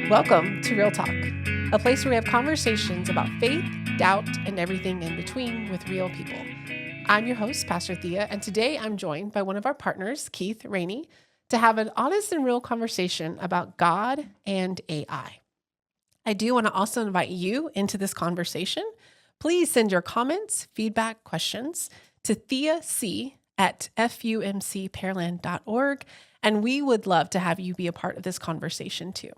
Welcome to Real Talk, a place where we have conversations about faith, doubt, and everything in between with real people. I'm your host, Pastor Thea, and today I'm joined by one of our partners, Keith Raney, to have an honest and real conversation about God and AI. I do want to also invite you into this conversation. Please send your comments, feedback, questions to theac@fumcpearland.org, and we would love to have you be a part of this conversation too.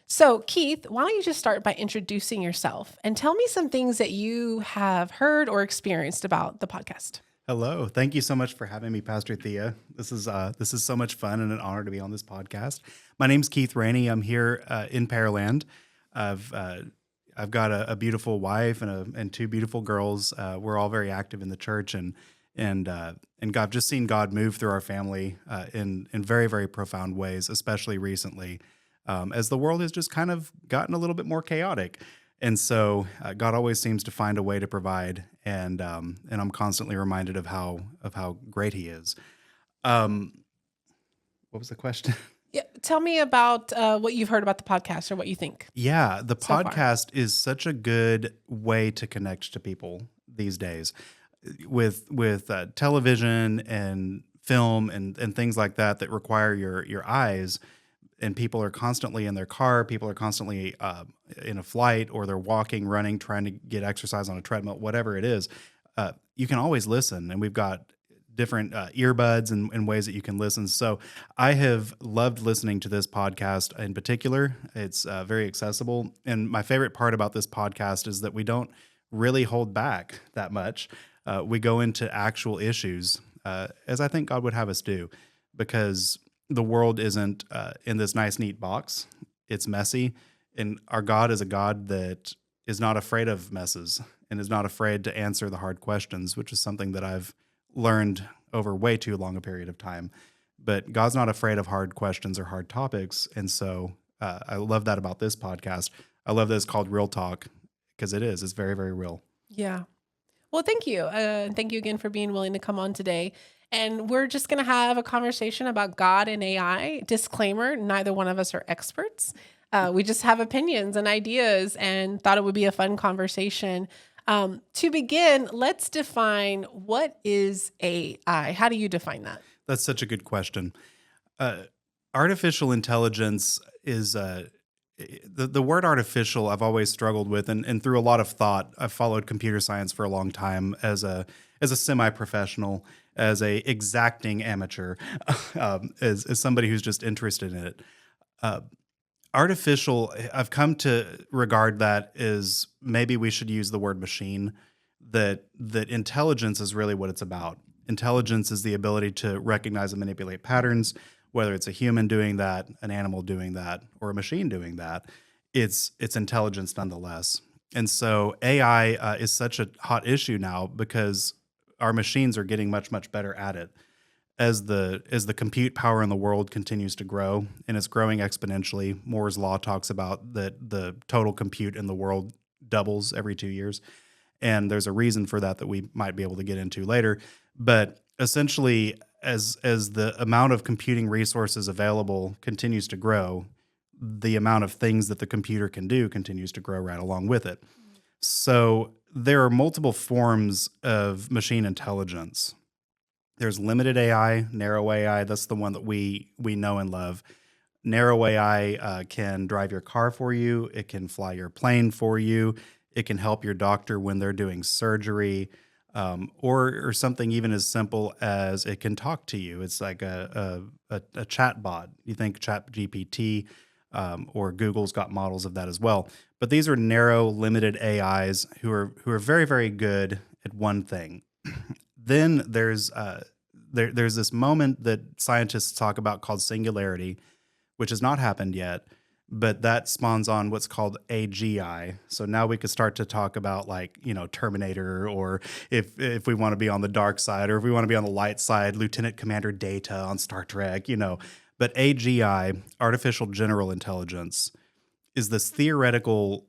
So, Keith, why don't you just start by introducing yourself and tell me some things that you have heard or experienced about the podcast? Hello. Thank you so much for having me, Pastor Thea. This is so much fun and an honor to be on this podcast. My name's Keith Raney. I'm here in Pearland. I've got a beautiful wife and two beautiful girls. We're all very active in the church, and I've just seen God move through our family in very, very profound ways, especially recently, as the world has just kind of gotten a little bit more chaotic. And so God always seems to find a way to provide, and I'm constantly reminded of how great He is. What was the question? Yeah, tell me about what you've heard about the podcast or what you think. Yeah, the so far. podcast is such a good way to connect to people these days, with television and film and things like that require your eyes. And people are constantly in their car. People are constantly in a flight, or they're walking, running, trying to get exercise on a treadmill, whatever it is. You can always listen, and we've got different earbuds and ways that you can listen. So I have loved listening to this podcast in particular. It's very accessible. And my favorite part about this podcast is that we don't really hold back that much. We go into actual issues, as I think God would have us do, because the world isn't in this nice, neat box. It's messy. And our God is a God that is not afraid of messes and is not afraid to answer the hard questions, which is something that I've learned over way too long a period of time. But God's not afraid of hard questions or hard topics. And so I love that about this podcast. I love that it's called Real Talk, because it is. It's very, very real. Yeah. Well, thank you. Thank you again for being willing to come on today. And we're just going to have a conversation about God and AI. Disclaimer, neither one of us are experts. We just have opinions and ideas and thought it would be a fun conversation. To begin, let's define, what is AI? How do you define that? That's such a good question. Artificial intelligence is the word artificial I've always struggled with, and through a lot of thought. I've followed computer science for a long time as a semi-professional, as a exacting amateur, as somebody who's just interested in it. Artificial, I've come to regard that as maybe we should use the word machine, that intelligence is really what it's about. Intelligence is the ability to recognize and manipulate patterns, whether it's a human doing that, an animal doing that, or a machine doing that. It's intelligence nonetheless. And so AI is such a hot issue now because our machines are getting much, much better at it. As the compute power in the world continues to grow, and it's growing exponentially. Moore's law talks about that the total compute in the world doubles every 2 years. And there's a reason for that we might be able to get into later. But essentially, as the amount of computing resources available continues to grow, the amount of things that the computer can do continues to grow right along with it. So there are multiple forms of machine intelligence. There's limited AI, narrow AI. That's the one that we know and love. Narrow AI can drive your car for you. It can fly your plane for you. It can help your doctor when they're doing surgery, or something even as simple as it can talk to you. It's like a chat bot. You think ChatGPT, or Google's got models of that as well. But these are narrow, limited AIs who are very, very good at one thing. Then there's this moment that scientists talk about called singularity, which has not happened yet, but that spawns on what's called AGI. So now we could start to talk about, like, Terminator, or if we want to be on the dark side, or if we want to be on the light side, Lieutenant Commander Data on Star Trek, But AGI, artificial general intelligence, is this theoretical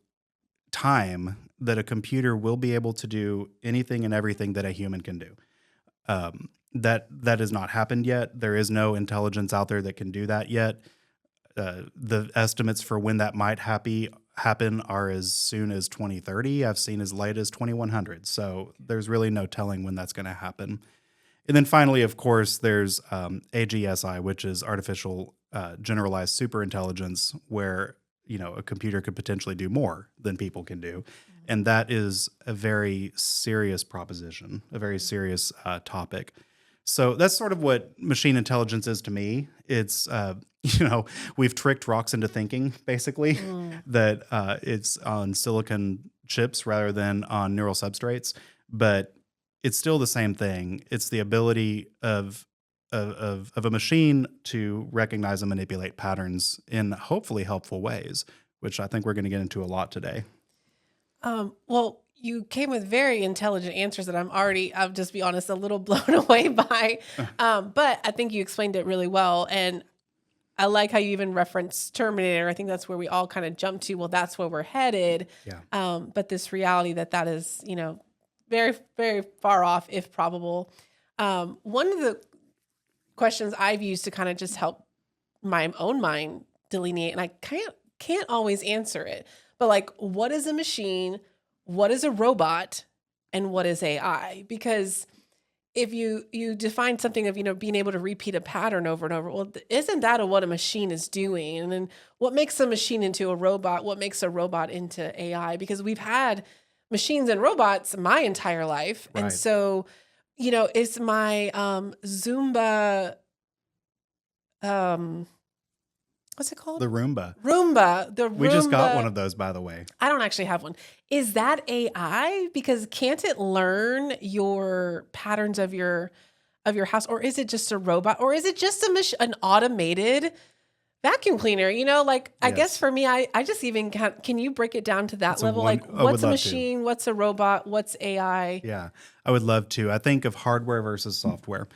time that a computer will be able to do anything and everything that a human can do. That has not happened yet. There is no intelligence out there that can do that yet. The estimates for when that might happen are as soon as 2030. I've seen as late as 2100. So there's really no telling when that's going to happen. And then finally, of course, there's AGSI, which is artificial generalized superintelligence, where a computer could potentially do more than people can do, and that is a very serious proposition, a very serious topic. So that's sort of what machine intelligence is to me. It's we've tricked rocks into thinking, basically, that it's on silicon chips rather than on neural substrates, but it's still the same thing. It's the ability of a machine to recognize and manipulate patterns in hopefully helpful ways, which I think we're going to get into a lot today. Well, you came with very intelligent answers that I'll just be honest, a little blown away by. But I think you explained it really well. And I like how you even referenced Terminator. I think that's where we all kind of jump to, well, that's where we're headed. Yeah. But this reality that is, very, very far off, if probable. One of the questions I've used to kind of just help my own mind delineate, and I can't always answer it, but like, what is a machine? What is a robot? And what is AI? Because if you define something of, being able to repeat a pattern over and over, well, isn't that what a machine is doing? And then what makes a machine into a robot? What makes a robot into AI? Because we've had machines and robots my entire life. Right. And so, it's my Zumba, what's it called? The Roomba. We just got one of those, by the way. I don't actually have one. Is that AI? Because can't it learn your patterns of your house? Or is it just a robot? Or is it just an automated vacuum cleaner? I guess for me, I just even can you break it down to that level? What's a machine? What's a robot? What's AI? Yeah, I would love to. I think of hardware versus software.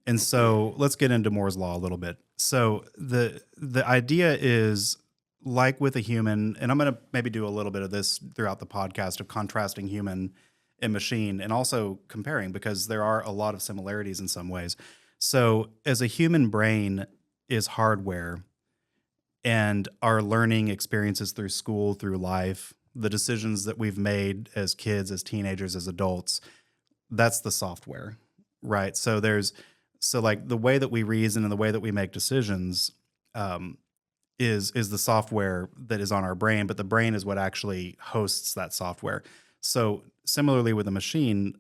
And so let's get into Moore's Law a little bit. So the idea is, like with a human, and I'm going to maybe do a little bit of this throughout the podcast of contrasting human and machine and also comparing, because there are a lot of similarities in some ways. So as a human brain is hardware, and our learning experiences through school, through life, the decisions that we've made as kids, as teenagers, as adults, that's the software, right? So like the way that we reason and the way that we make decisions is the software that is on our brain, but the brain is what actually hosts that software. So similarly with a machine,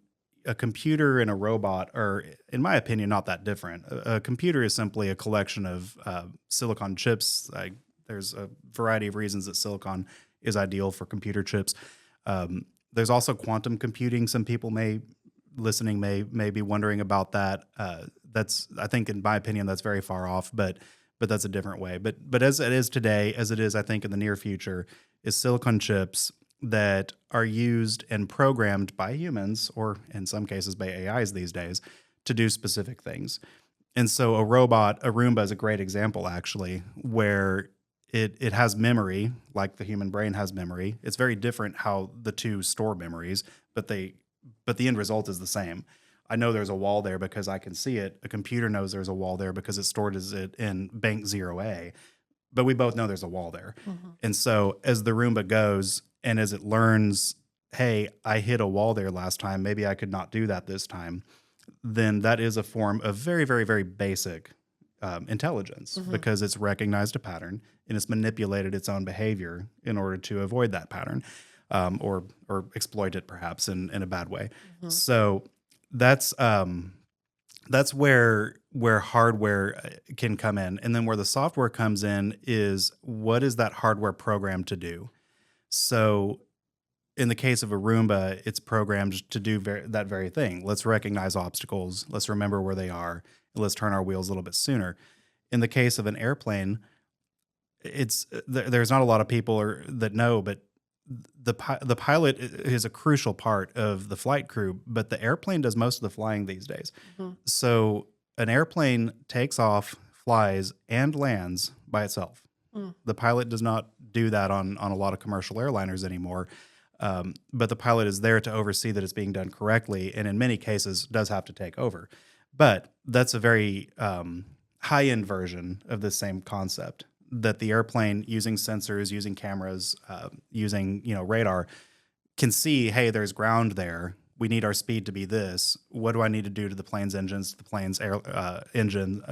a computer and a robot are, in my opinion, not that different. A computer is simply a collection of silicon chips. There's a variety of reasons that silicon is ideal for computer chips. There's also quantum computing. Some people may be wondering about that. I think, in my opinion, that's very far off, but that's a different way. But as it is today, as it is, I think, in the near future, is silicon chips that are used and programmed by humans, or in some cases by AIs these days, to do specific things. And so a Roomba is a great example, actually, where it has memory, like the human brain has memory. It's very different how the two store memories, but the end result is the same. I know there's a wall there because I can see it. A computer knows there's a wall there because it stored it in bank 0A, but we both know there's a wall there. Mm-hmm. And so as the Roomba goes and as it learns, hey, I hit a wall there last time, maybe I could not do that this time, then that is a form of very, very, very basic intelligence, because it's recognized a pattern and it's manipulated its own behavior in order to avoid that pattern, or exploit it perhaps in a bad way. Mm-hmm. So that's where hardware can come in. And then where the software comes in is, what is that hardware programmed to do? So in the case of a Roomba, it's programmed to do that very thing. Let's recognize obstacles. Let's remember where they are. And let's turn our wheels a little bit sooner. In the case of an airplane, there's not a lot of people that know, but the pilot is a crucial part of the flight crew, but the airplane does most of the flying these days. Mm-hmm. So an airplane takes off, flies, and lands by itself. Mm. The pilot does not do that on a lot of commercial airliners anymore. But the pilot is there to oversee that it's being done correctly, and in many cases does have to take over. But that's a very high-end version of the same concept, that the airplane, using sensors, using cameras, using radar, can see, hey, there's ground there. We need our speed to be this. What do I need to do to the plane's engines, the plane's engine,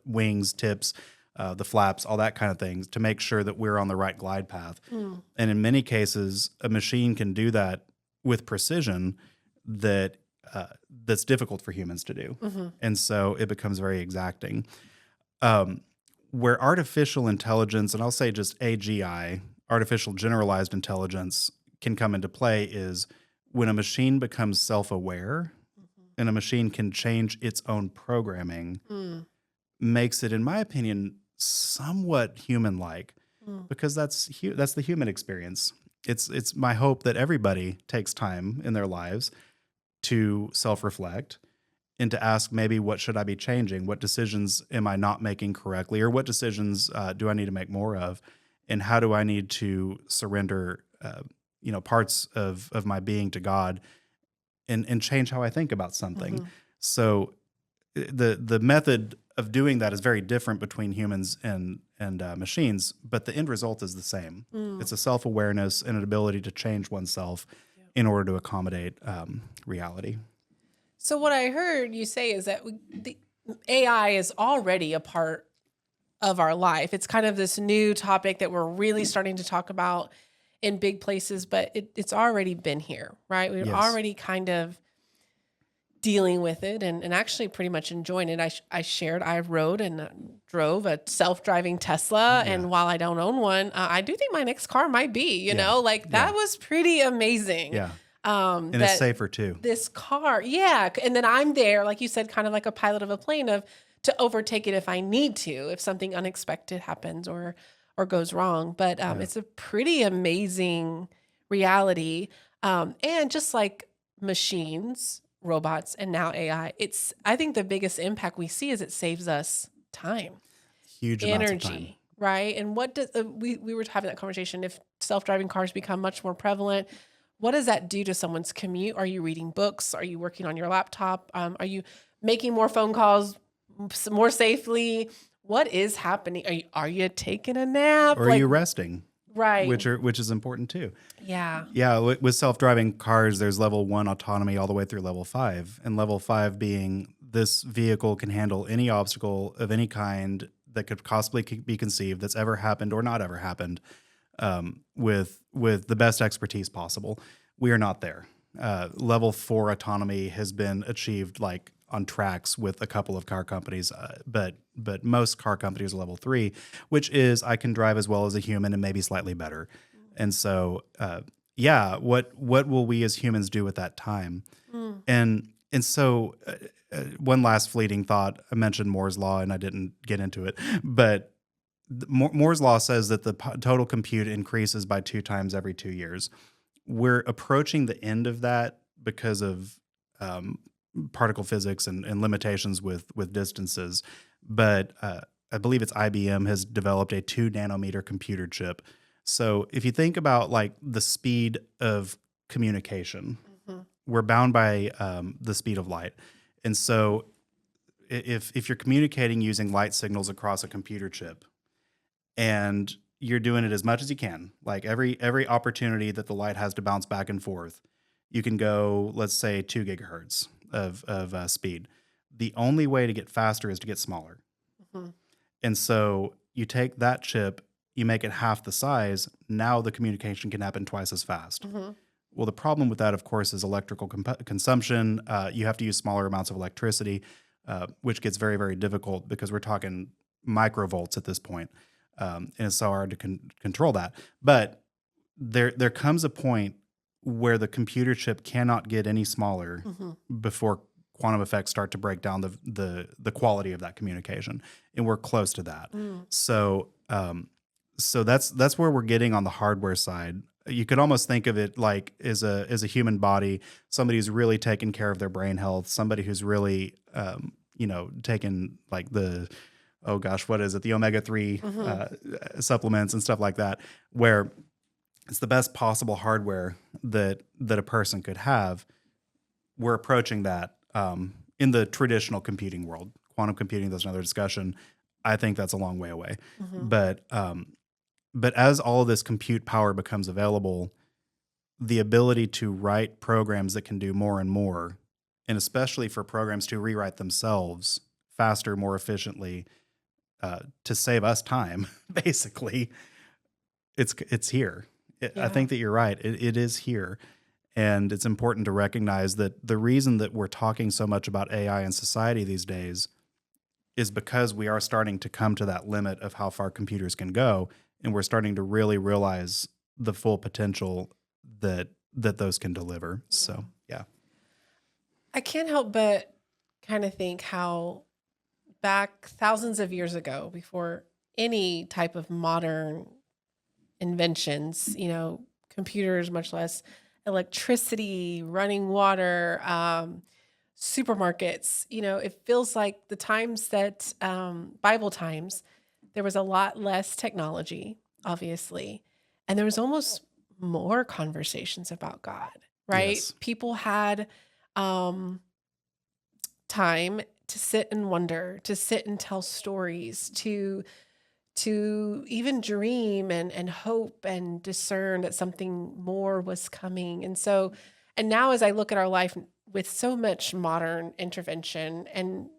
wings, tips, the flaps, all that kind of things, to make sure that we're on the right glide path. And in many cases, a machine can do that with precision that that's difficult for humans to do. And so it becomes very exacting. Where artificial intelligence, and I'll say just AGI, artificial generalized intelligence, can come into play is when a machine becomes self-aware and a machine can change its own programming, makes it, in my opinion, somewhat human-like, because that's the human experience. It's my hope that everybody takes time in their lives to self-reflect and to ask, maybe, what should I be changing? What decisions am I not making correctly? Or what decisions do I need to make more of? And how do I need to surrender parts of my being to God and change how I think about something? So the method of doing that is very different between humans and machines, but the end result is the same. It's a self-awareness and an ability to change oneself in order to accommodate reality. So what I heard you say is that the AI is already a part of our life. It's kind of this new topic that we're really starting to talk about in big places, but it's already been here, right? We're already kind of dealing with it and actually pretty much enjoying it. I rode and drove a self-driving Tesla. And while I don't own one, I do think my next car might be, that was pretty amazing. Yeah. And it's safer too. This car. Yeah. And then I'm there, like you said, kind of like a pilot of a plane to overtake it if I need to, if something unexpected happens or goes wrong. But it's a pretty amazing reality. And just like machines, robots, and now AI, I think the biggest impact we see is it saves us time, huge amounts of time, right? And what does we were having that conversation? If self-driving cars become much more prevalent, what does that do to someone's commute? Are you reading books? Are you working on your laptop? Are you making more phone calls more safely? What is happening? Are you taking a nap? Or are you resting? Right. Which is important too. Yeah. Yeah. With self-driving cars, there's level 1 autonomy all the way through level 5. And level 5 being this vehicle can handle any obstacle of any kind that could possibly be conceived that's ever happened or not ever happened, with the best expertise possible. We are not there. Level 4 autonomy has been achieved like on tracks with a couple of car companies, but most car companies are level 3, which is I can drive as well as a human and maybe slightly better. And so, what will we as humans do with that time? And so, one last fleeting thought. I mentioned Moore's law, and I didn't get into it, but Moore's law says that the total compute increases by 2 times every 2 years. We're approaching the end of that because of particle physics and limitations with distances. But I believe it's IBM has developed a 2 nanometer computer chip. So if you think about like the speed of communication, we're bound by the speed of light. And so if you're communicating using light signals across a computer chip, and you're doing it as much as you can, like every opportunity that the light has to bounce back and forth, you can go, let's say, 2 gigahertz of speed. The only way to get faster is to get smaller. And so you take that chip, you make it half the size. Now the communication can happen twice as fast. Well, the problem with that, of course, is electrical consumption. You have to use smaller amounts of electricity, which gets very, very difficult because we're talking microvolts at this point. And it's so hard to control that. But there comes a point where the computer chip cannot get any smaller before quantum effects start to break down the quality of that communication, and we're close to that. So that's where we're getting on the hardware side. You could almost think of it like as a human body, somebody who's really taken care of their brain health, somebody who's really taken like the what is it? The omega-3 supplements and stuff like that, where it's the best possible hardware that a person could have. We're approaching that in the traditional computing world. Quantum computing, that's another discussion. I think that's a long way away. Hmm. But as all of this compute power becomes available, the ability to write programs that can do more and more, and especially for programs to rewrite themselves faster, more efficiently, to save us time, basically, it's here. I Yeah. think that you're right. It is here. And it's important to recognize that the reason that we're talking so much about AI in society these days is because we are starting to come to that limit of how far computers can go, and we're starting to really realize the full potential that those can deliver. Yeah. So, yeah. I can't help but kind of think how back thousands of years ago, before any type of modern inventions, computers, much less electricity, running water, supermarkets, it feels like the times that Bible times, there was a lot less technology, obviously, and there was almost more conversations about God, right? Yes. People had um, time to sit and wonder, to sit and tell stories, to even dream and hope and discern that something more was coming. And so, and now as I look at our life with so much modern intervention, and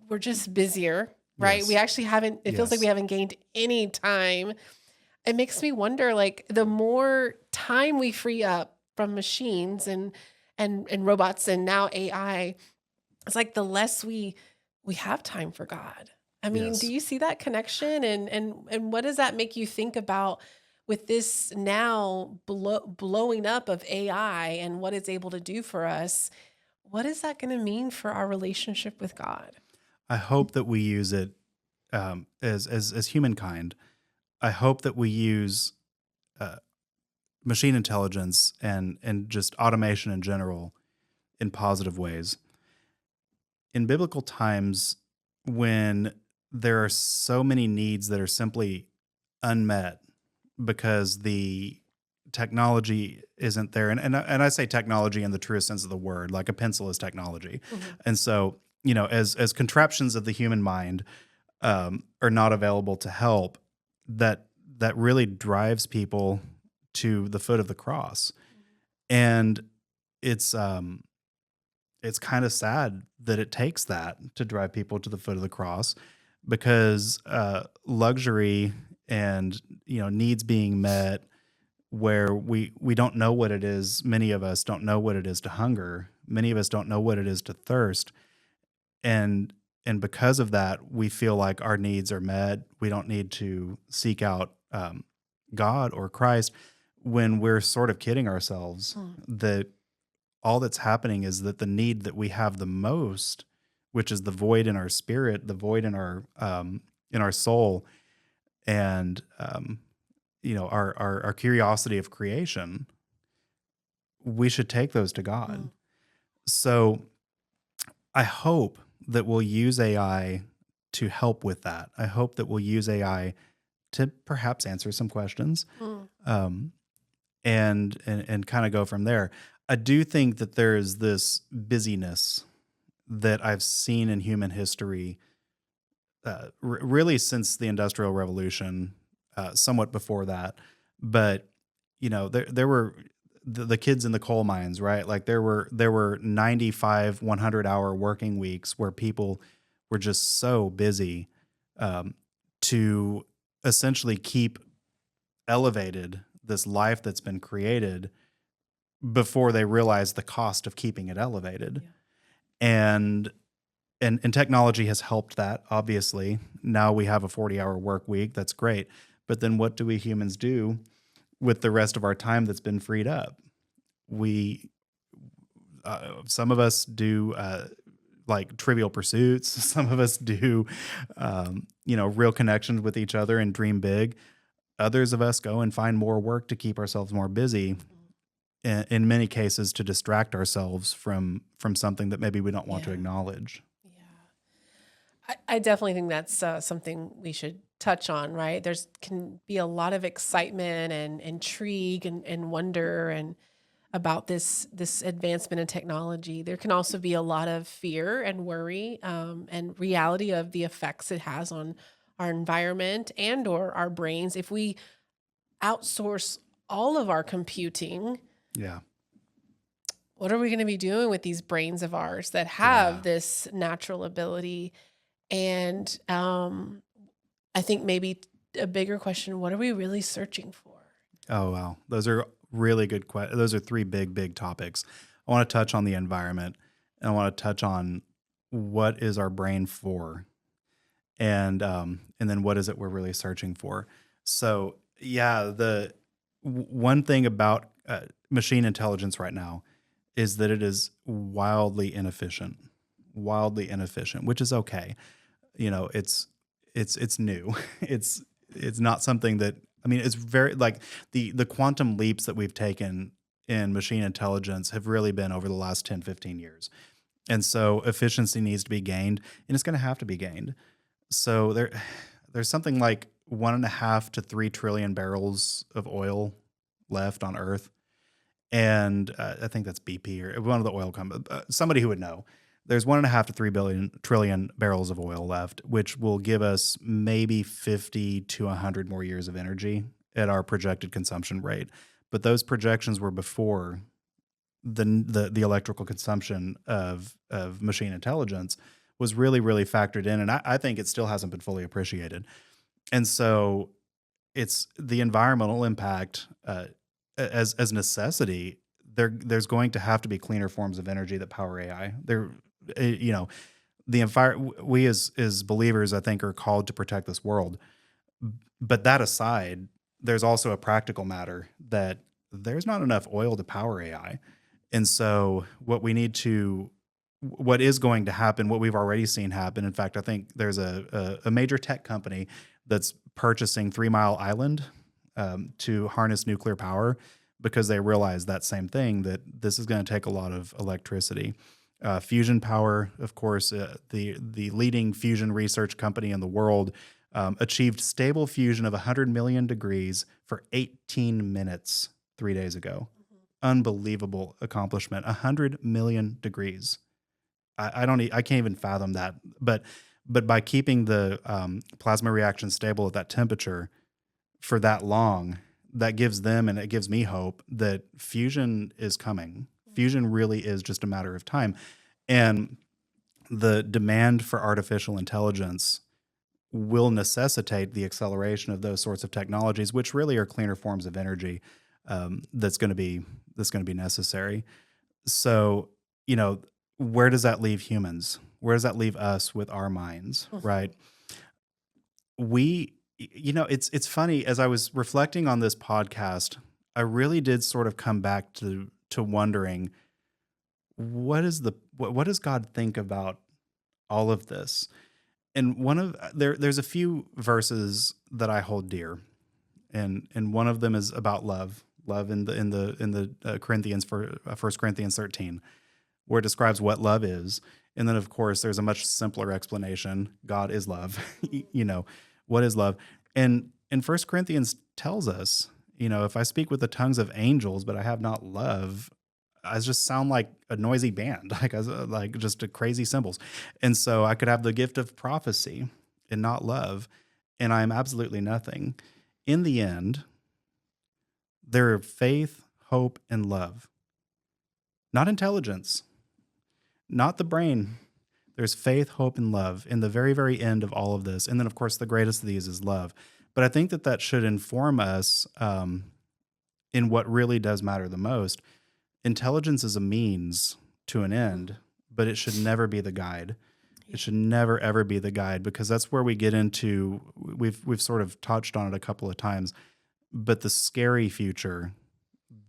we're just busier, right? We Yes. actually haven't, it feels like we Yes. haven't gained any time. It makes me wonder, like, the more time we free up from machines and robots and now AI, it's like the less we have time for God. I mean, do Yes. you see that connection? And what does that make you think about with this now blowing up of AI and what it's able to do for us? What is that going to mean for our relationship with God? I hope that we use it as humankind. I hope that we use uh, machine intelligence and just automation in general in positive ways. In biblical times, when there are so many needs that are simply unmet because the technology isn't there, and I say technology in the truest sense of the word, like a pencil is technology, Mhm. and so as contraptions of the human mind are not available to help, that really drives people to the foot of the cross, and it's it's kind of sad that it takes that to drive people to the foot of the cross because luxury and needs being met where we don't know what it is. Many of us don't know what it is to hunger. Many of us don't know what it is to thirst, and because of that we feel like our needs are met. We don't need to seek out God or Christ, when we're sort of kidding ourselves Mm. that all that's happening is that the need that we have the most, which is the void in our spirit, the void in our soul, and our curiosity of creation, we should take those to God. Mm. So I hope that we'll use AI to help with that. I hope that we'll use AI to perhaps answer some questions, Mm. um, and kind of go from there. I do think that there is this busyness that I've seen in human history, really since the Industrial Revolution, somewhat before that. But there were the kids in the coal mines, right? Like there were 95 100-hour working weeks where people were just so busy um, to essentially keep elevated this life that's been created before they realized the cost of keeping it elevated. Yeah. And and technology has helped that, obviously. Now we have a 40-hour work week. That's great. But then what do we humans do with the rest of our time that's been freed up? We some of us do like trivial pursuits. Some of us do real connections with each other and dream big. Others of us go and find more work to keep ourselves more busy, Mm. in many cases to distract ourselves from something that maybe we don't want to Yeah. acknowledge. Yeah. I definitely think that's something we should touch on, right? There's can be a lot of excitement and intrigue and wonder and about this advancement in technology. There can also be a lot of fear and worry and reality of the effects it has on our environment and or our brains. If we outsource all of our computing, Yeah. what are we going to be doing with these brains of ours that have Yeah. this natural ability? And I think maybe a bigger question, what are we really searching for? Oh, wow. Those are really good those are three big topics. I want to touch on the environment, and I want to touch on what is our brain for, and then what is it we're really searching for. So, yeah, the one thing about machine intelligence right now is that it is wildly inefficient, which is okay. It's new. It's not something that, I mean, it's very like the quantum leaps that we've taken in machine intelligence have really been over the last 10-15 years. And so efficiency needs to be gained, and it's going to have to be gained. So there's something like 1.5 to 3 trillion barrels of oil left on Earth, and I think that's BP or one of the oil companies. Somebody who would know. There's 1.5 to 3 trillion barrels of oil left, which will give us maybe 50 to 100 more years of energy at our projected consumption rate. But those projections were before the electrical consumption of machine intelligence was really factored in, and I think it still hasn't been fully appreciated. And so it's the environmental impact as necessity. There's going to have to be cleaner forms of energy that power AI. You know, we as believers, I think, are called to protect this world. But that aside, there's also a practical matter that there's not enough oil to power AI. And so what is going to happen, what we've already seen happen. In fact, I think there's a major tech company that's purchasing 3 Mile Island to harness nuclear power because they realize that same thing, that this is going to take a lot of electricity. Fusion power, of course, the leading fusion research company in the world, achieved stable fusion of 100 million degrees for 18 minutes 3 days ago. Unbelievable accomplishment. 100 million degrees. I can't even fathom that. But by keeping the plasma reaction stable at that temperature for that long, that gives them and it gives me hope that fusion is coming. Fusion really is just a matter of time. And the demand for artificial intelligence will necessitate the acceleration of those sorts of technologies, which really are cleaner forms of energy. That's going to be necessary. So, where does that leave humans? Where does that leave us with our minds, right? It's funny, as I was reflecting on this podcast, I really did sort of come back to wondering what does God think about all of this? And there's a few verses that I hold dear, and one of them is about love in the Corinthians, for 1 Corinthians 13, where it describes what love is. And then, of course, there's a much simpler explanation. God is love. What is love? And 1 Corinthians tells us, if I speak with the tongues of angels, but I have not love, I just sound like a noisy band, like just a crazy cymbals. And so I could have the gift of prophecy and not love, and I am absolutely nothing. In the end, there are faith, hope, and love, not intelligence, not the brain. There's faith, hope, and love in the very, very end of all of this. And then, of course, the greatest of these is love. But I think that should inform us in what really does matter the most. Intelligence is a means to an end, but it should never be the guide. It should never, ever be the guide, because that's where we get into, we've sort of touched on it a couple of times, but the scary future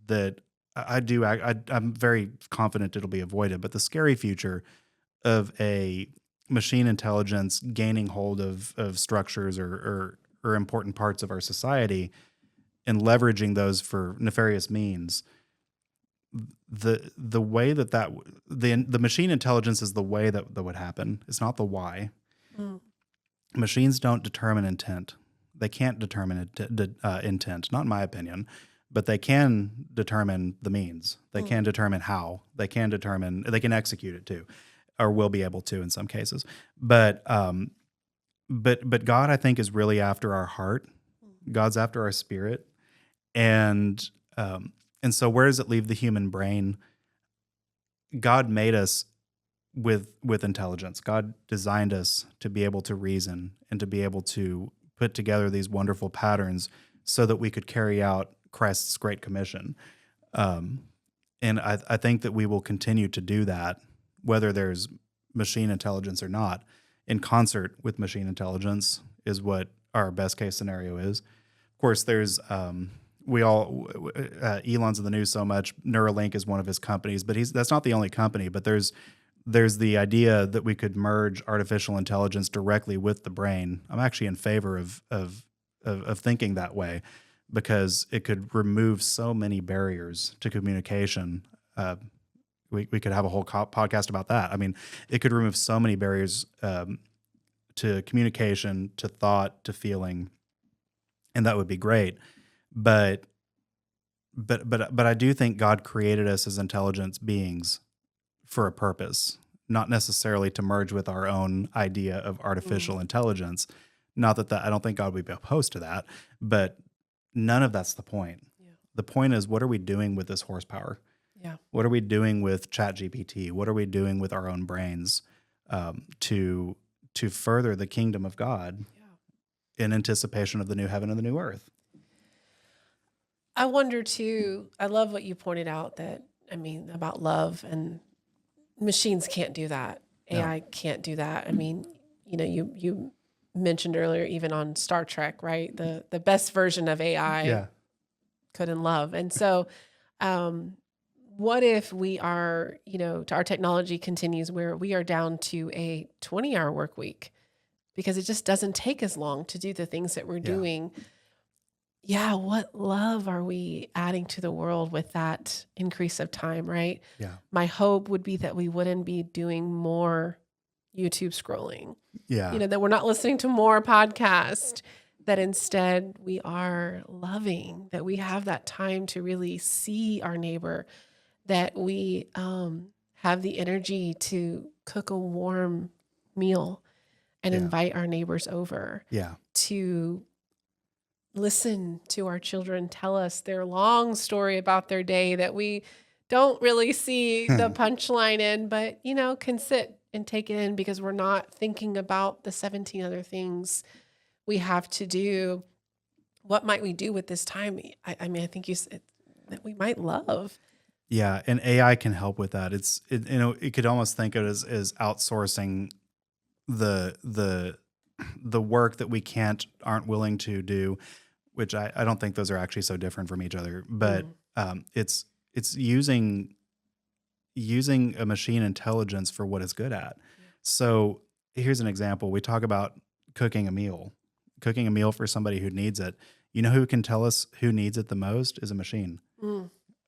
that I'm very confident it'll be avoided, but the scary future of a machine intelligence gaining hold of structures or important parts of our society and leveraging those for nefarious means. The way the machine intelligence is the way that would happen. It's not the why. Mm. Machines don't determine intent. They can't determine intent, not in my opinion, but they can determine the means. They can determine how. They can execute it too, or will be able to in some cases. But God, I think, is really after our heart. God's after our spirit, and so where does it leave the human brain? God made us with intelligence. God designed us to be able to reason and to be able to put together these wonderful patterns so that we could carry out Christ's Great Commission. And I think that we will continue to do that, whether there's machine intelligence or not. In concert with machine intelligence is what our best case scenario is. Of course, there's Elon's in the news so much. Neuralink is one of his companies, but that's not the only company. But there's the idea that we could merge artificial intelligence directly with the brain. I'm actually in favor of thinking that way, because it could remove so many barriers to communication. We could have a whole podcast about that. I mean, it could remove so many barriers to communication, to thought, to feeling, and that would be great. But I do think God created us as intelligent beings for a purpose, not necessarily to merge with our own idea of artificial intelligence. Not that I don't think God would be opposed to that, but none of that's the point. Yeah. The point is, what are we doing with this horsepower? Yeah. What are we doing with ChatGPT? What are we doing with our own brains to further the kingdom of God in anticipation of the new heaven and the new earth? I wonder too, I love what you pointed out about love, and machines can't do that. AI can't do that. I mean, you mentioned earlier, even on Star Trek, right? The best version of AI couldn't love. And so, what if we are, our technology continues where we are down to a 20-hour work week because it just doesn't take as long to do the things that we're doing. Yeah, what love are we adding to the world with that increase of time, right? Yeah. My hope would be that we wouldn't be doing more YouTube scrolling. Yeah. That we're not listening to more podcasts, that instead we are loving, that we have that time to really see our neighbor, that we have the energy to cook a warm meal and invite our neighbors over. Yeah. To listen to our children tell us their long story about their day that we don't really see the punchline in, but, can sit and take it in because we're not thinking about the 17 other things we have to do. What might we do with this time? I mean, I think you said that we might love. Yeah, and AI can help with that. It could almost think of it as outsourcing the work that we aren't willing to do, which I don't think those are actually so different from each other. But it's using a machine intelligence for what it's good at. So here's an example. We talk about cooking a meal for somebody who needs it. You know who can tell us who needs it the most is a machine.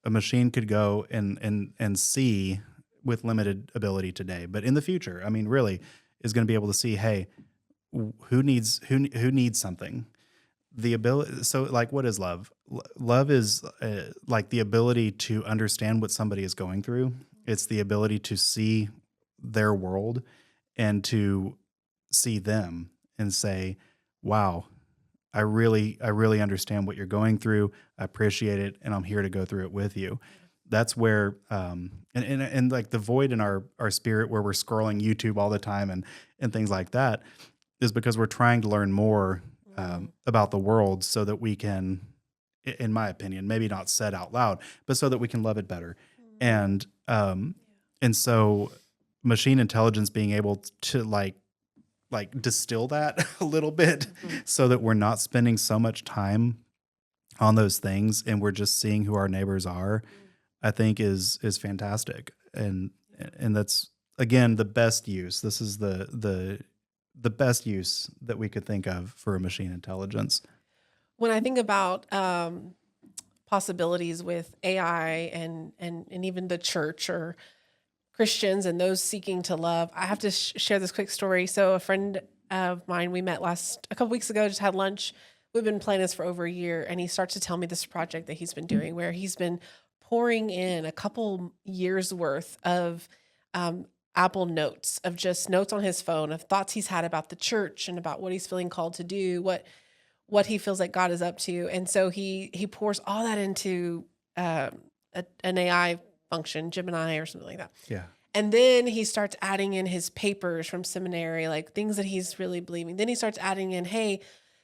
A machine could go and see with limited ability today, but in the future, I mean, really is going to be able to see, hey, who needs something. The ability. So like, what is love? Love is like the ability to understand what somebody is going through. It's the ability to see their world and to see them and say, wow, I really understand what you're going through. I appreciate it, and I'm here to go through it with you. That's where, and like the void in our spirit where we're scrolling YouTube all the time and things like that is because we're trying to learn more about the world so that we can, in my opinion, maybe not said out loud, but so that we can love it better. And so machine intelligence being able to like distill that a little bit so that we're not spending so much time on those things and we're just seeing who our neighbors are, I think is fantastic. And that's, again, the best use. This is the best use that we could think of for a machine intelligence. When I think about possibilities with AI and even the church, or Christians and those seeking to love. I have to share this quick story. So a friend of mine, we met a couple weeks ago, just had lunch. We've been planning this for over a year, and he starts to tell me this project that he's been doing where he's been pouring in a couple years worth of um, Apple notes, of just notes on his phone of thoughts he's had about the church and about what he's feeling called to do, what he feels like God is up to. And so he pours all that into an AI function, Gemini or something like that. Yeah. And then he starts adding in his papers from seminary, like things that he's really believing. Then he starts adding in, hey,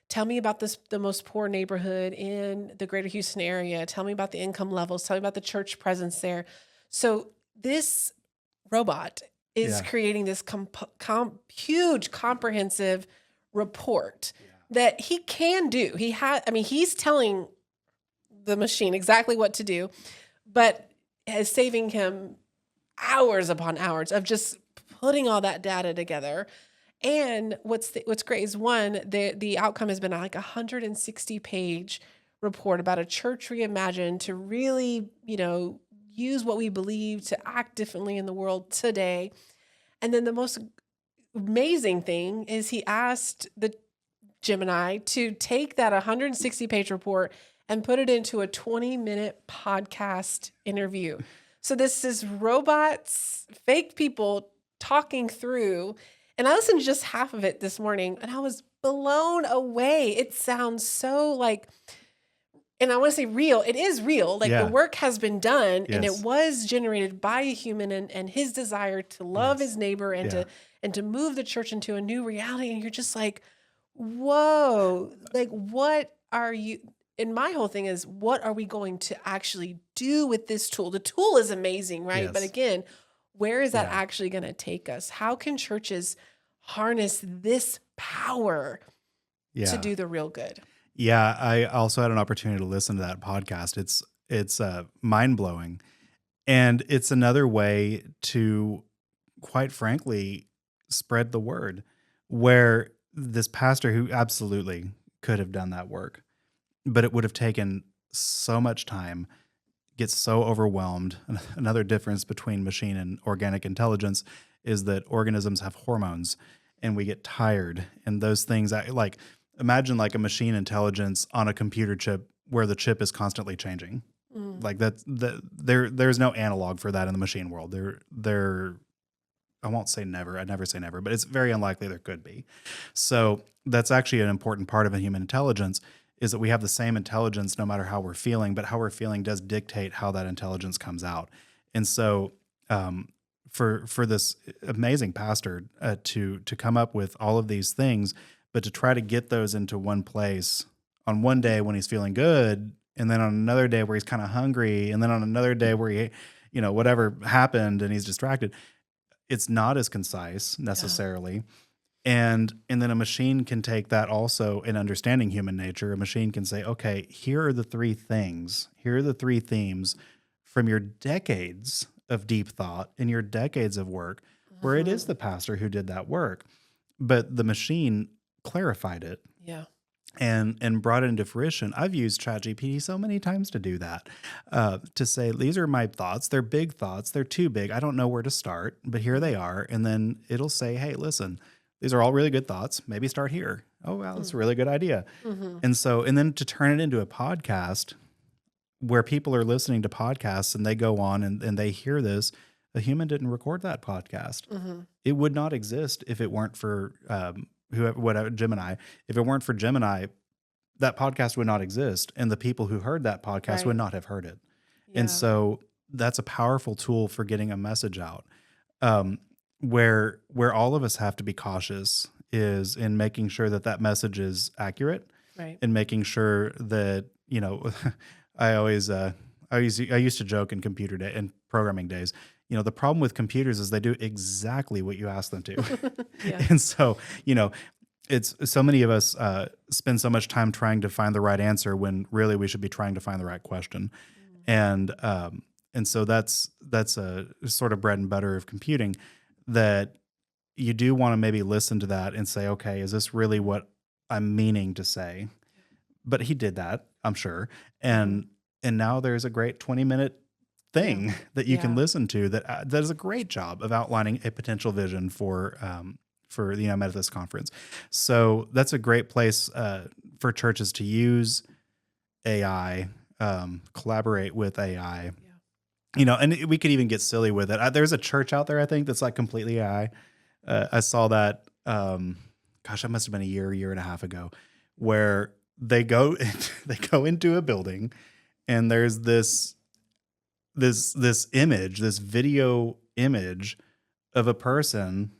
tell me about the most poor neighborhood in the greater Houston area. Tell me about the income levels. Tell me about the church presence there. So this robot is creating this huge comprehensive report that he can do. He's telling the machine exactly what to do, but is saving him hours upon hours of just putting all that data together. And what's great is the outcome has been like 160-page report about a church reimagined to really, use what we believe to act differently in the world today. And then the most amazing thing is he asked the Gemini to take that 160-page report and put it into a 20-minute podcast interview. So this is robots, fake people talking through. And I listened to just half of it this morning, and I was blown away. It sounds so and I want to say real. It is real. The work has been done, and it was generated by a human and his desire to love his neighbor and to move the church into a new reality. And you're just like, whoa, what are you... And my whole thing is, what are we going to actually do with this tool? The tool is amazing, right? Yes. But again, where is that actually going to take us? How can churches harness this power to do the real good? Yeah, I also had an opportunity to listen to that podcast. It's mind-blowing. And it's another way to, quite frankly, spread the word, where this pastor who absolutely could have done that work, but it would have taken so much time, gets so overwhelmed. Another difference between machine and organic intelligence is that organisms have hormones and we get tired. And those things, imagine like a machine intelligence on a computer chip where the chip is constantly changing. Like there's no analog for that in the machine world. I won't say never. I'd never say never, but it's very unlikely there could be. So that's actually an important part of a human intelligence, is that we have the same intelligence no matter how we're feeling, but how we're feeling does dictate how that intelligence comes out. And so for this amazing pastor to come up with all of these things, but to try to get those into one place on one day when he's feeling good, and then on another day where he's kind of hungry, and then on another day where he, whatever happened and he's distracted, it's not as concise necessarily. And then a machine can take that also in understanding human nature. A machine can say, okay, here are the three things. Here are the three themes from your decades of deep thought and your decades of work, where it is the pastor who did that work. But the machine clarified it. Yeah. And brought it into fruition. I've used ChatGPT so many times to do that, to say, these are my thoughts. They're big thoughts. They're too big. I don't know where to start, but here they are. And then it'll say, hey, listen, these are all really good thoughts. Maybe start here. Oh, wow, that's a really good idea. And then to turn it into a podcast where people are listening to podcasts and they go on and they hear this, a human didn't record that podcast. It would not exist if it weren't for Gemini. If it weren't for Gemini, that podcast would not exist. And the people who heard that podcast would not have heard it. Yeah. And so that's a powerful tool for getting a message out. Where all of us have to be cautious is in making sure that message is accurate, right? And making sure that, I used to joke in computer day and programming days, the problem with computers is they do exactly what you ask them to. And so, it's so many of us spend so much time trying to find the right answer when really we should be trying to find the right question. And so that's a sort of bread and butter of computing, that you do want to maybe listen to that and say, okay, is this really what I'm meaning to say? But he did that, I'm sure. And now there's a great 20-minute thing that you can Yeah. listen to that does a great job of outlining a potential vision for the Methodist Conference. So that's a great place for churches to use AI, collaborate with AI. Yeah. And we could even get silly with it. There's a church out there, I think, that's like completely AI. I saw that. Gosh, that must have been a year and a half ago, where they go they go into a building, and there's this image, this video image of a person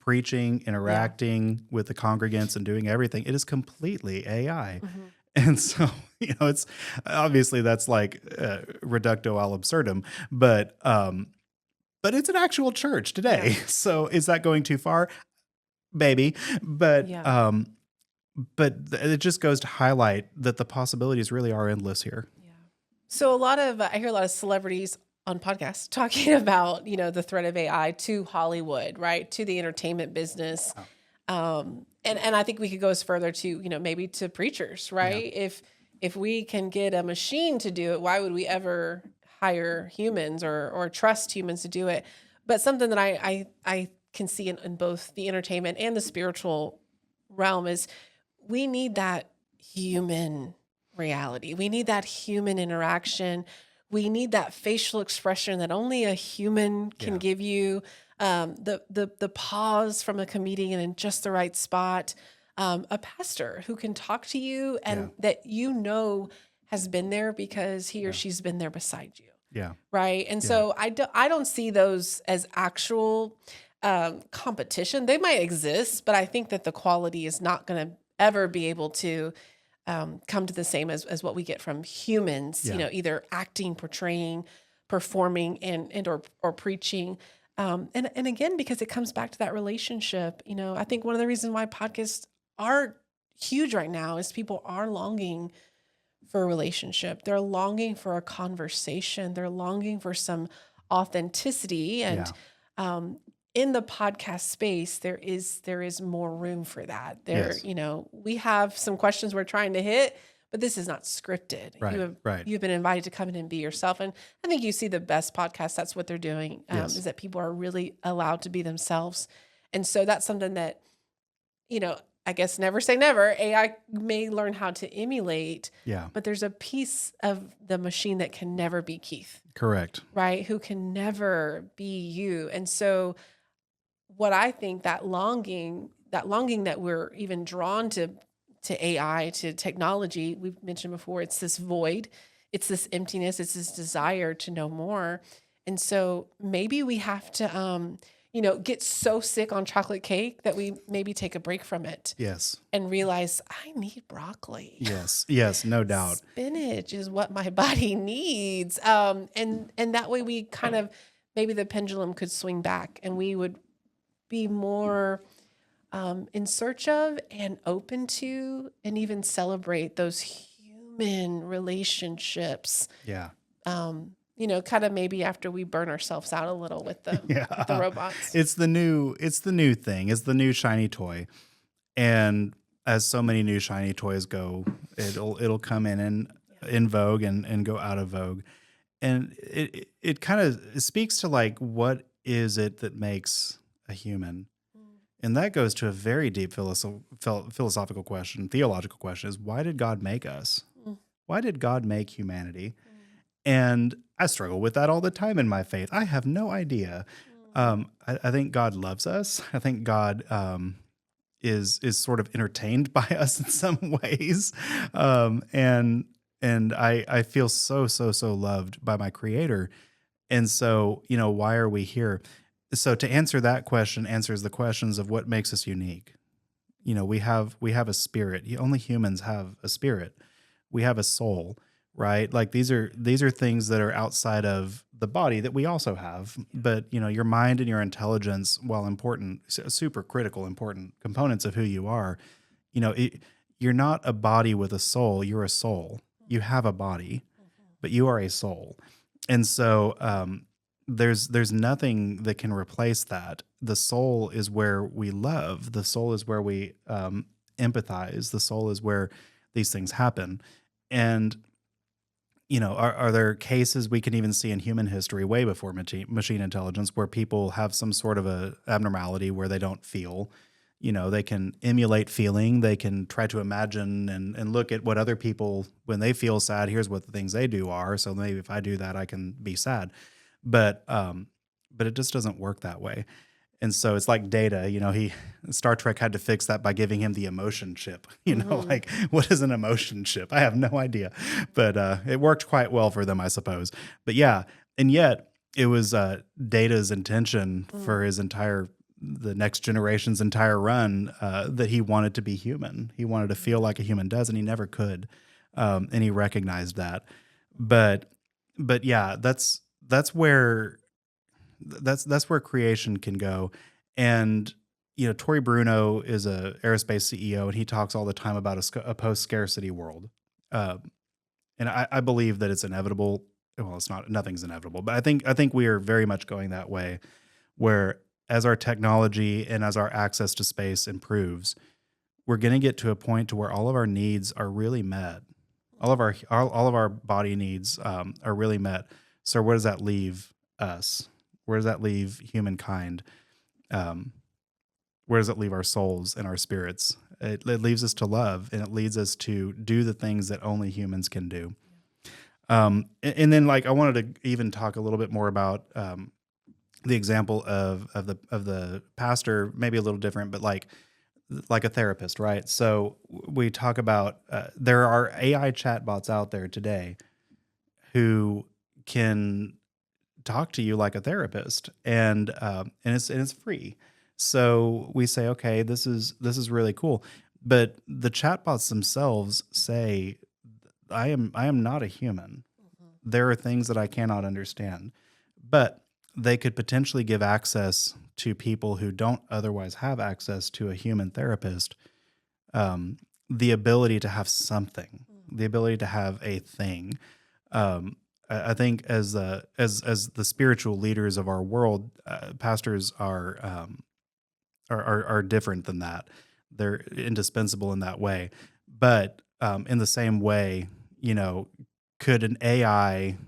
preaching, Yeah. interacting with the congregants, and doing everything. It is completely AI. Hmm. And so, it's obviously that's like reducto al absurdum, but it's an actual church Yeah. today. So is that going too far? Maybe. But Yeah. it just goes to highlight that the possibilities really are endless here. Yeah. So I hear a lot of celebrities on podcasts talking about, the threat of AI to Hollywood, right? To the entertainment business. Oh. And I think we could go as further to, maybe to preachers, Yeah. right? If we can get a machine to do it, why would we ever hire humans or trust humans to do it? But something that I can see in both the entertainment and the spiritual realm is we need that human reality. We need that human interaction. We need that facial expression that only a human can Yeah. give you. The pause from a comedian in just the right spot. A pastor who can talk to you and that has been there because he or Yeah. she's been there beside you. Yeah. Right. And Yeah. so I don't see those as actual competition. They might exist, but I think that the quality is not going to ever be able to come to the same as what we get from humans, Yeah. either acting, portraying, performing, or preaching. And again, because it comes back to that relationship, I think one of the reasons why podcasts are huge right now is people are longing for a relationship. They're longing for a conversation. They're longing for some authenticity. And in the podcast space, there is more room for that. Yes. We have some questions we're trying to hit, but this is not scripted. Right. Right. You've been invited to come in and be yourself. And I think you see the best podcasts. That's what they're doing, Yes. is that people are really allowed to be themselves. And so that's something that, I guess never say never. AI may learn how to emulate, Yeah. but there's a piece of the machine that can never be Keith, Correct. right? Who can never be you. And so what I think that longing that we're even drawn to AI, to technology, we've mentioned before, it's this void, it's this emptiness, it's this desire to know more. And so maybe we have to get so sick on chocolate cake that we maybe take a break from it Yes. and realize I need broccoli. Yes. Yes. No doubt. Spinach is what my body needs. And that way we kind of, maybe the pendulum could swing back and we would be more in search of and open to and even celebrate those human relationships. Yeah. Kind of maybe after we burn ourselves out a little with the robots. It's the new thing. It's the new shiny toy. And as so many new shiny toys go, it'll come in vogue and go out of vogue. And it kind of speaks to like, what is it that makes a human? And that goes to a very deep philosophical question, theological question, is why did God make us? Why did God make humanity? And I struggle with that all the time in my faith. I have no idea. I think God loves us. I think God is sort of entertained by us in some ways. And I feel so loved by my Creator. And so, why are we here? So to answer that question answers the questions of what makes us unique. We have a spirit. Only humans have a spirit. We have a soul, right? Like these are things that are outside of the body that we also have. But, your mind and your intelligence, while important, super critical, important components of who you are, you're not a body with a soul. You're a soul. You have a body, but you are a soul. And so, there's nothing that can replace that. The soul is where we love. The soul is where we empathize. The soul is where these things happen. And are there cases we can even see in human history way before machine intelligence where people have some sort of a abnormality where they don't feel? They can emulate feeling. They can try to imagine and look at what other people, when they feel sad, here's what the things they do are. So maybe if I do that, I can be sad. But it just doesn't work that way. And so it's like Data, Star Trek had to fix that by giving him the emotion chip. Like, what is an emotion chip? I have no idea, but it worked quite well for them, I suppose. But yeah, and yet it was Data's intention for the next generation's entire run that he wanted to be human. He wanted to feel like a human does, and he never could. And he recognized that. But yeah, that's where creation can go. And Tory Bruno is a aerospace CEO, and he talks all the time about a post-scarcity world. And I believe that it's inevitable. Well, it's not. Nothing's inevitable, but I think we are very much going that way, where as our technology and as our access to space improves, we're going to get to a point to where all of our needs are really met. All of our body needs are really met. So where does that leave us? Where does that leave humankind? Where does it leave our souls and our spirits? It leaves us to love, and it leads us to do the things that only humans can do. And then, like, I wanted to even talk a little bit more about the example of the pastor, maybe a little different, but like a therapist, right? So we talk about there are AI chatbots out there today who can talk to you like a therapist, and it's free. So we say, okay, this is really cool, but the chatbots themselves say, I am not a human. There are things that I cannot understand, but they could potentially give access to people who don't otherwise have access to a human therapist, the ability to have something, the ability to have a thing. I think as the spiritual leaders of our world, pastors are different than that. They're indispensable in that way. But in the same way, could an AI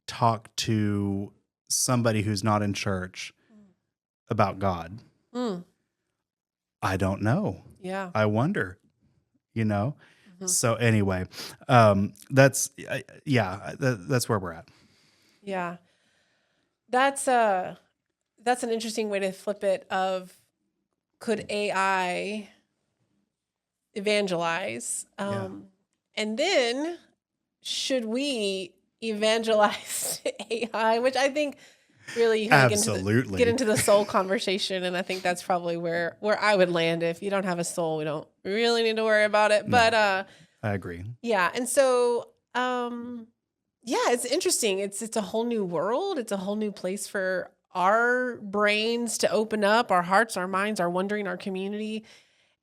talk to somebody who's not in church about God? I don't know. Yeah. I wonder, So anyway, that's where we're at. Yeah. That's an interesting way to flip it of, could AI evangelize? And then should we evangelize AI, which I think really you kind of get into the soul conversation. And I think that's probably where I would land. If you don't have a soul, we don't really need to worry about it. But I agree. Yeah. And so it's interesting. It's a whole new world. It's a whole new place for our brains to open up, our hearts, our minds, our wondering, our community.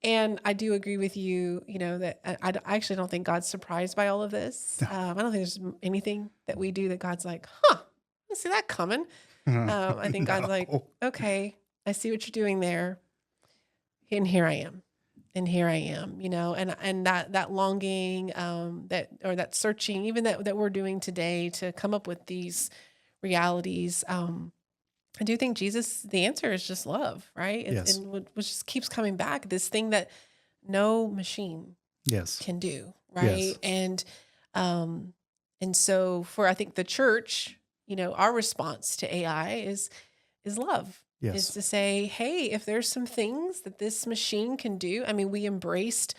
And I do agree with you, that I actually don't think God's surprised by all of this. I don't think there's anything that we do that God's like, I see that coming. I think God's like, okay, I see what you're doing there. And here I am. And here I am, and that longing, that searching, even that we're doing today to come up with these realities. I do think the answer is just love, right? Yes. And which just keeps coming back, this thing that no machine can do, right? Yes. And so for, I think, the church, our response to AI is love. Yes. Is to say, hey, if there's some things that this machine can do, I mean, we embraced,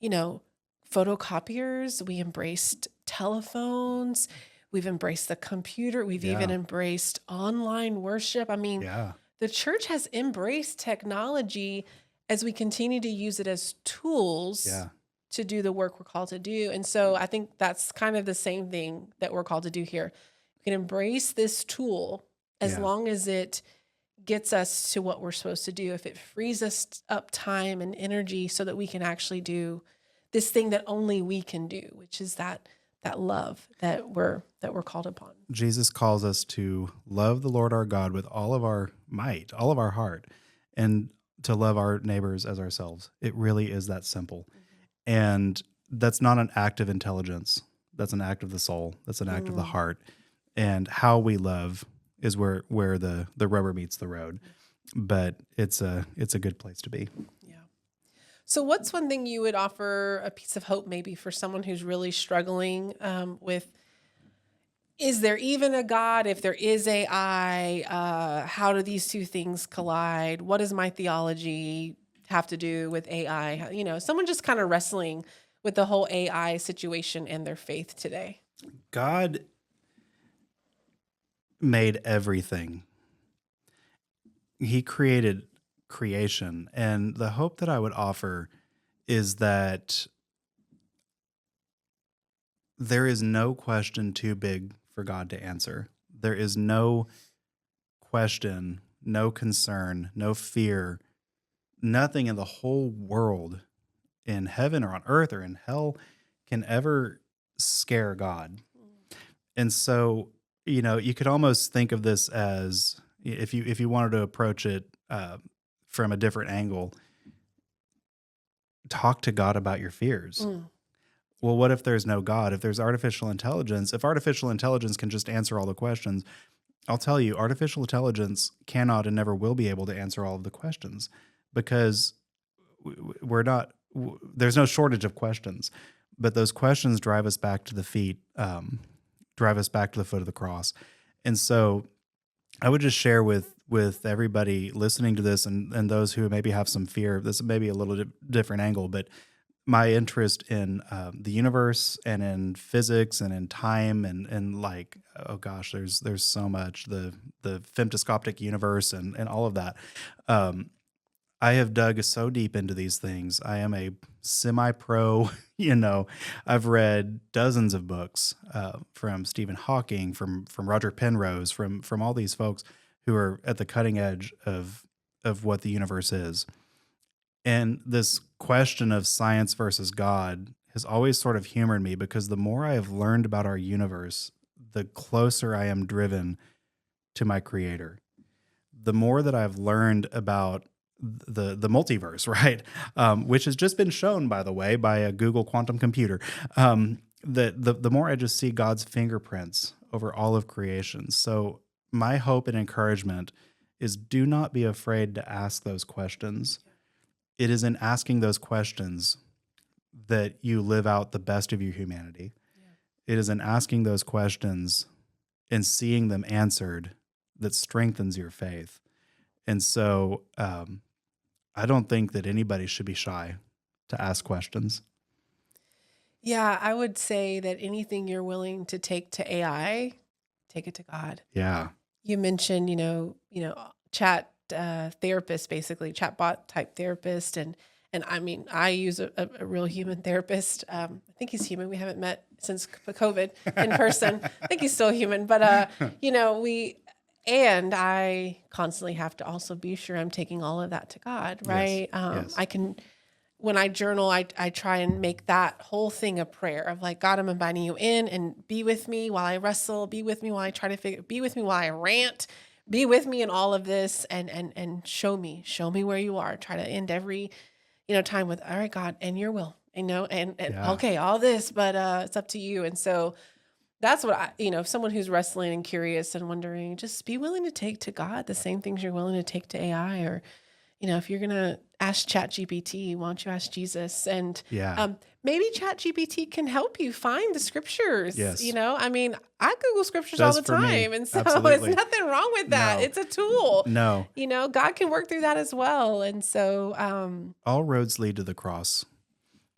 photocopiers, we embraced telephones, we've embraced the computer, we've even embraced online worship. I mean, the church has embraced technology as we continue to use it as tools to do the work we're called to do. And so I think that's kind of the same thing that we're called to do here. We can embrace this tool as long as it gets us to what we're supposed to do. If it frees us up time and energy so that we can actually do this thing that only we can do, which is that love that we're called upon. Jesus calls us to love the Lord our God with all of our might, all of our heart, and to love our neighbors as ourselves. It really is that simple. And that's not an act of intelligence. That's an act of the soul. That's an act of the Mm. heart. And how we love is where the rubber meets the road. But it's a good place to be. Yeah. So, what's one thing you would offer a piece of hope maybe for someone who's really struggling with? Is there even a God? If there is AI, how do these two things collide? What does my theology have to do with AI? Someone just kind of wrestling with the whole AI situation and their faith today. God made everything. He created creation. And the hope that I would offer is that there is no question too big for God to answer. There is no question, no concern, no fear, nothing in the whole world, in heaven or on earth or in hell, can ever scare God. And so, you could almost think of this as, if you wanted to approach it from a different angle, talk to God about your fears. Mm. Well, what if there's no God? If there's artificial intelligence, if artificial intelligence can just answer all the questions, I'll tell you, artificial intelligence cannot and never will be able to answer all of the questions, because we're not, there's no shortage of questions, but those questions drive us back to the feet, drive us back to the foot of the cross. And so I would just share with everybody listening to this, and those who maybe have some fear. This may be a little different angle, but my interest in the universe and in physics and in time and like, oh gosh, there's so much, the femtoscopic universe and all of that. I have dug so deep into these things. I am a semi-pro. I've read dozens of books from Stephen Hawking, from Roger Penrose, from all these folks who are at the cutting edge of what the universe is. And this question of science versus God has always sort of humored me, because the more I have learned about our universe, the closer I am driven to my creator. The more that I've learned about the multiverse, right? Which has just been shown, by the way, by a Google quantum computer. That the more I just see God's fingerprints over all of creation. So my hope and encouragement is, do not be afraid to ask those questions. It is in asking those questions that you live out the best of your humanity. Yeah. It is in asking those questions and seeing them answered that strengthens your faith. And so I don't think that anybody should be shy to ask questions. Yeah, I would say that anything you're willing to take to AI, take it to God. Yeah. You mentioned, chat therapist, basically chatbot type therapist, and I mean, I use a real human therapist. I think he's human. We haven't met since COVID in person. I think he's still human, but I constantly have to also be sure I'm taking all of that to God, right? Yes. I can, when I journal, I try and make that whole thing a prayer of like, God, I'm inviting you in and be with me while I wrestle, be with me while I try to be with me while I rant, be with me in all of this, and show me where you are. Try to end every, time with, all right, God, and your will, and Yeah. okay, all this, but it's up to you. And so that's what if someone who's wrestling and curious and wondering, just be willing to take to God the same things you're willing to take to AI, or, if you're going to ask ChatGPT, why don't you ask Jesus? And Yeah. maybe ChatGPT can help you find the scriptures. Yes. I mean, I Google scriptures Does all the for me. time. And so Absolutely. it's nothing wrong with that. No. It's a tool. No. God can work through that as well. And so all roads lead to the cross,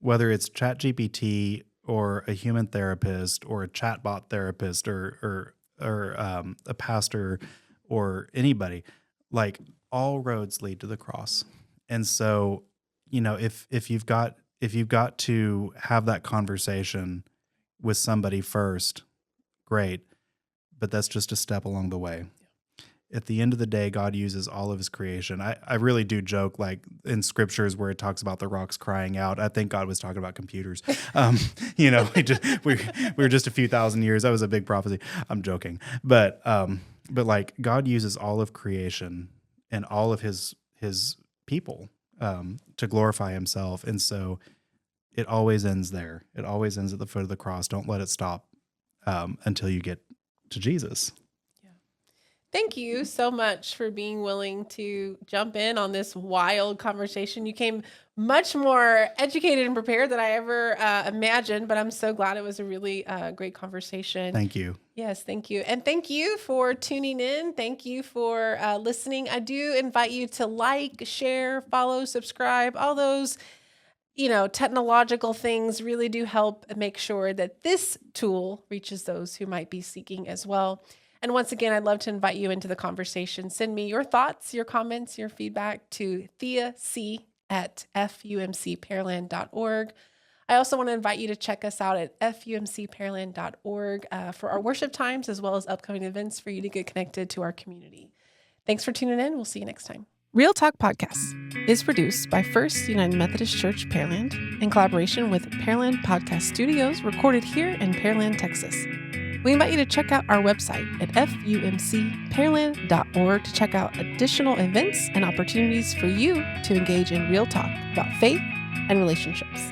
whether it's ChatGPT or a human therapist or a chatbot therapist or a pastor or anybody. Like, all roads lead to the cross. And so, if you've got to have that conversation with somebody first, great, but that's just a step along the way. At the end of the day, God uses all of his creation. I really do joke, like in scriptures where it talks about the rocks crying out, I think God was talking about computers. We were just a few thousand years. That was a big prophecy. I'm joking. But like, God uses all of creation and all of his people to glorify himself. And so it always ends there. It always ends at the foot of the cross. Don't let it stop until you get to Jesus. Thank you so much for being willing to jump in on this wild conversation. You came much more educated and prepared than I ever imagined, but I'm so glad it was a really great conversation. Thank you. Yes, thank you. And thank you for tuning in. Thank you for listening. I do invite you to like, share, follow, subscribe, all those technological things really do help make sure that this tool reaches those who might be seeking as well. And once again, I'd love to invite you into the conversation. Send me your thoughts, your comments, your feedback to theac@fumcpearland.org. I also want to invite you to check us out at fumcpearland.org for our worship times, as well as upcoming events for you to get connected to our community. Thanks for tuning in. We'll see you next time. Real Talk Podcast is produced by First United Methodist Church Pearland in collaboration with Pearland Podcast Studios, recorded here in Pearland, Texas. We invite you to check out our website at fumcpearland.org to check out additional events and opportunities for you to engage in real talk about faith and relationships.